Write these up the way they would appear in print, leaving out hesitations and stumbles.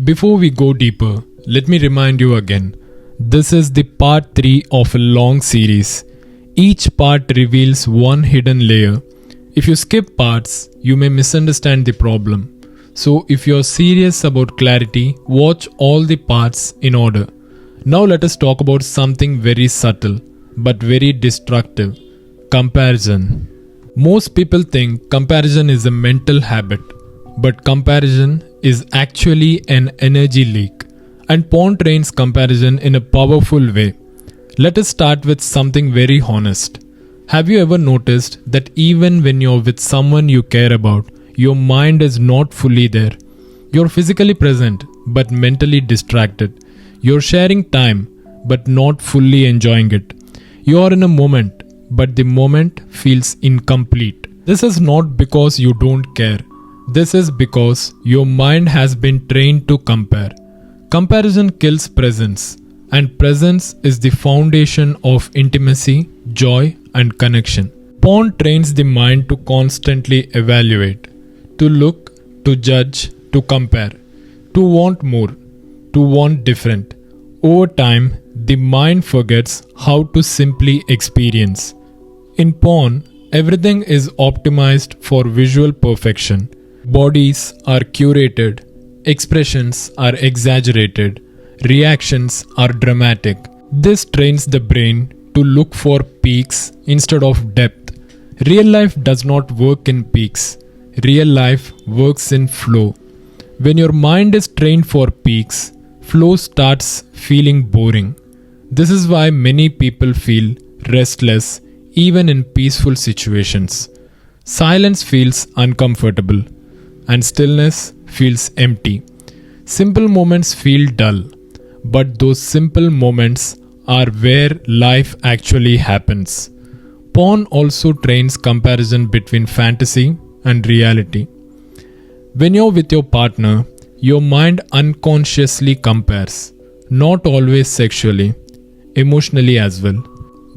Before we go deeper, let me remind you again. This is the part 3 of a long series. Each part reveals one hidden layer. If you skip parts, you may misunderstand the problem. So if you're serious about clarity, watch all the parts in order. Now let us talk about something very subtle but very destructive. Comparison. Most people think comparison is a mental habit, but comparison is actually an energy leak, and porn trains comparison in a powerful way. Let us start with something very honest. Have you ever noticed that even when you're with someone you care about, your mind is not fully there? You're physically present but mentally distracted. You're sharing time but not fully enjoying it. You're in a moment but the moment feels incomplete. This is not because you don't care. This is because your mind has been trained to compare. Comparison kills presence, and presence is the foundation of intimacy, joy, and connection. Porn trains the mind to constantly evaluate, to look, to judge, to compare, to want more, to want different. Over time, the mind forgets how to simply experience. In porn, everything is optimized for visual perfection. Bodies are curated, expressions are exaggerated, reactions are dramatic. This trains the brain to look for peaks instead of depth. Real life does not work in peaks. Real life works in flow. When your mind is trained for peaks, flow starts feeling boring. This is why many people feel restless even in peaceful situations. Silence feels uncomfortable, and stillness feels empty. Simple moments feel dull, but those simple moments are where life actually happens. Porn also trains comparison between fantasy and reality. When you're with your partner, your mind unconsciously compares, not always sexually, emotionally as well.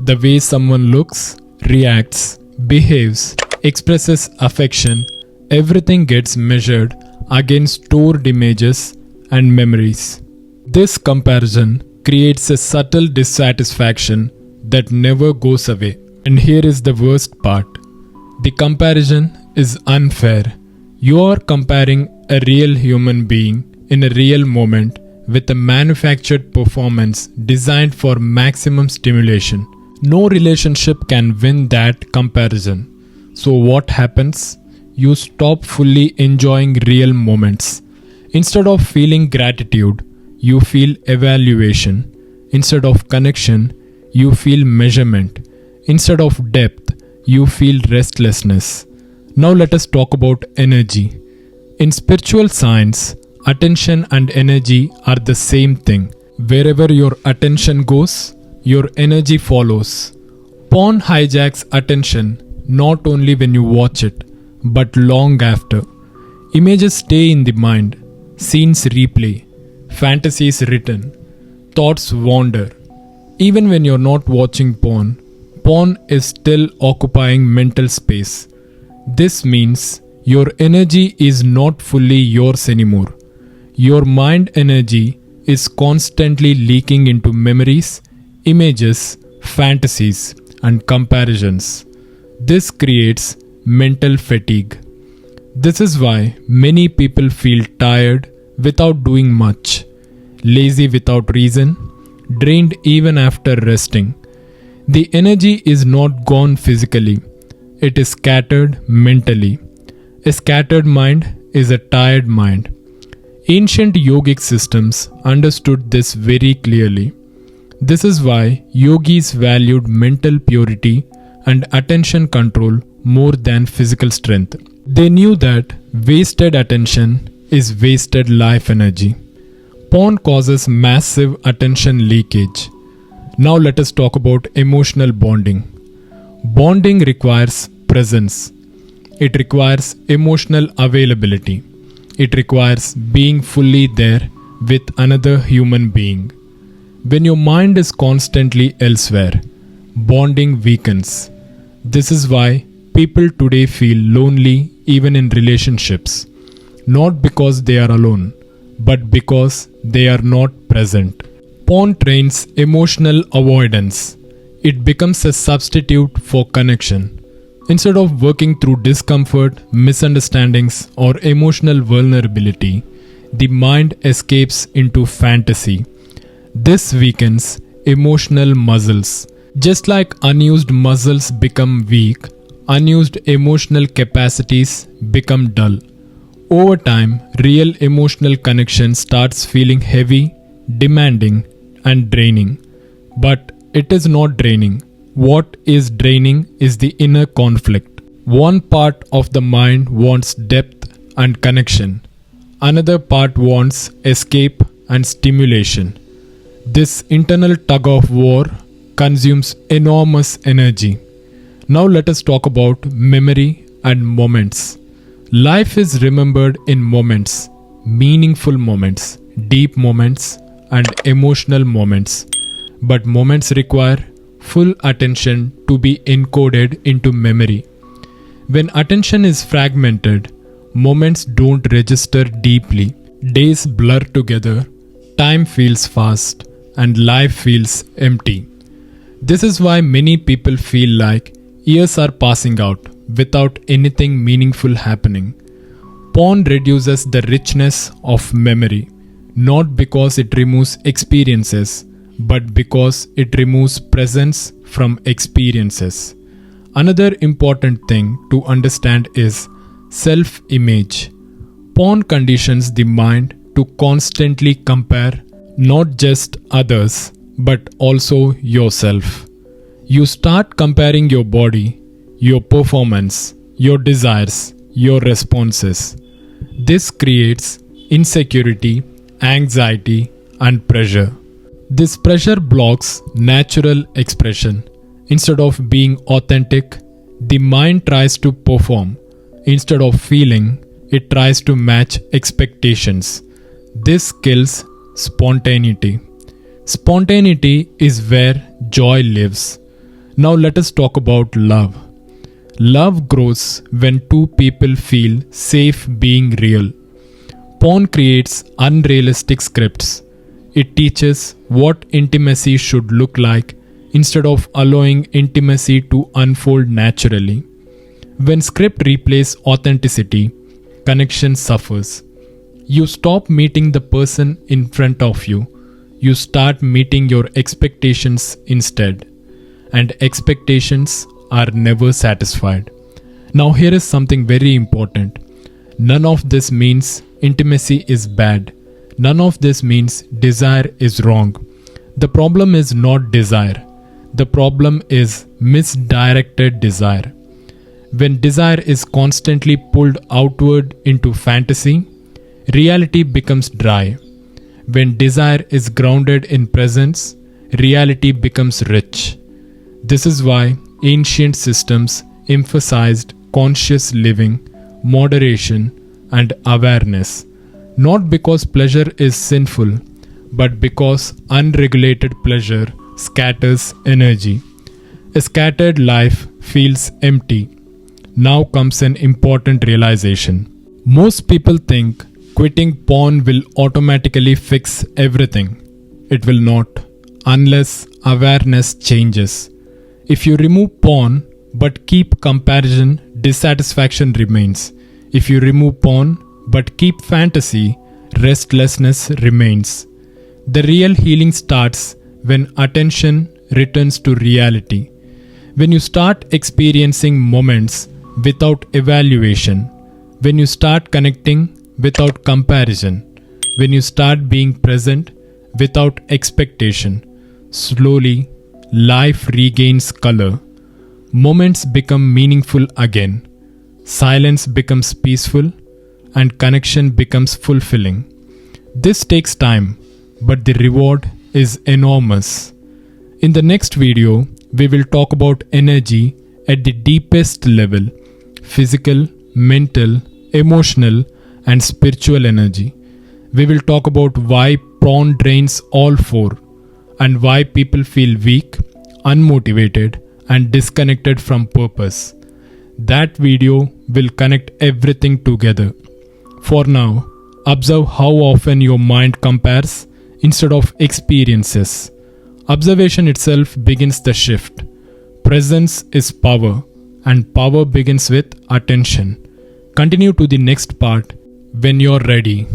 The way someone looks, reacts, behaves, expresses affection, everything gets measured against stored images and memories. This comparison creates a subtle dissatisfaction that never goes away. And here is the worst part. The comparison is unfair. You are comparing a real human being in a real moment with a manufactured performance designed for maximum stimulation. No relationship can win that comparison. So what happens? You stop fully enjoying real moments. Instead of feeling gratitude, you feel evaluation. Instead of connection, you feel measurement. Instead of depth, you feel restlessness. Now let us talk about energy. In spiritual science, attention and energy are the same thing. Wherever your attention goes, your energy follows. Porn hijacks attention not only when you watch it, but long after. Images stay in the mind, scenes replay, fantasies written, thoughts wander. Even when you're not watching porn, porn is still occupying mental space. This means your energy is not fully yours anymore. Your mind energy is constantly leaking into memories, images, fantasies, and comparisons. This creates mental fatigue. This is why many people feel tired without doing much, lazy without reason, drained even after resting. The energy is not gone physically, it is scattered mentally. A scattered mind is a tired mind. Ancient yogic systems understood this very clearly. This is why yogis valued mental purity and attention control more than physical strength. They knew that wasted attention is wasted life energy. Porn causes massive attention leakage. Now let us talk about emotional bonding. Bonding requires presence. It requires emotional availability. It requires being fully there with another human being. When your mind is constantly elsewhere, bonding weakens. This is why people today feel lonely even in relationships. Not because they are alone, but because they are not present. Porn trains emotional avoidance. It becomes a substitute for connection. Instead of working through discomfort, misunderstandings, or emotional vulnerability, the mind escapes into fantasy. This weakens emotional muscles. Just like unused muscles become weak, unused emotional capacities become dull. Over time, real emotional connection starts feeling heavy, demanding, and draining. But it is not draining. What is draining is the inner conflict. One part of the mind wants depth and connection. Another part wants escape and stimulation. This internal tug of war consumes enormous energy. Now let us talk about memory and moments. Life is remembered in moments, meaningful moments, deep moments, and emotional moments. But moments require full attention to be encoded into memory. When attention is fragmented, moments don't register deeply. Days blur together, time feels fast, and life feels empty. This is why many people feel like years are passing out without anything meaningful happening. Porn reduces the richness of memory, not because it removes experiences, but because it removes presence from experiences. Another important thing to understand is self-image. Porn conditions the mind to constantly compare not just others, but also yourself. You start comparing your body, your performance, your desires, your responses. This creates insecurity, anxiety, and pressure. This pressure blocks natural expression. Instead of being authentic, the mind tries to perform. Instead of feeling, it tries to match expectations. This kills spontaneity. Spontaneity is where joy lives. Now let us talk about love. Love grows when two people feel safe being real. Porn creates unrealistic scripts. It teaches what intimacy should look like instead of allowing intimacy to unfold naturally. When script replaces authenticity, connection suffers. You stop meeting the person in front of you. You start meeting your expectations instead. And expectations are never satisfied. Now here is something very important. None of this means intimacy is bad. None of this means desire is wrong. The problem is not desire. The problem is misdirected desire. When desire is constantly pulled outward into fantasy, reality becomes dry. When desire is grounded in presence, reality becomes rich. This is why ancient systems emphasized conscious living, moderation, and awareness. Not because pleasure is sinful, but because unregulated pleasure scatters energy. A scattered life feels empty. Now comes an important realization. Most people think quitting porn will automatically fix everything. It will not, unless awareness changes. If you remove porn but keep comparison, dissatisfaction remains. If you remove porn but keep fantasy, restlessness remains. The real healing starts when attention returns to reality. When you start experiencing moments without evaluation, when you start connecting without comparison, when you start being present without expectation, slowly life regains color. Moments become meaningful again. Silence becomes peaceful and connection becomes fulfilling. This takes time, but the reward is enormous. In the next video, we will talk about energy at the deepest level: physical, mental, emotional, and spiritual energy. We will talk about why porn drains all four and why people feel weak, unmotivated, and disconnected from purpose. That video will connect everything together. For now, Observe how often your mind compares instead of experiences. Observation itself begins the shift. Presence is power, and power begins with attention. Continue to the next part when you're ready.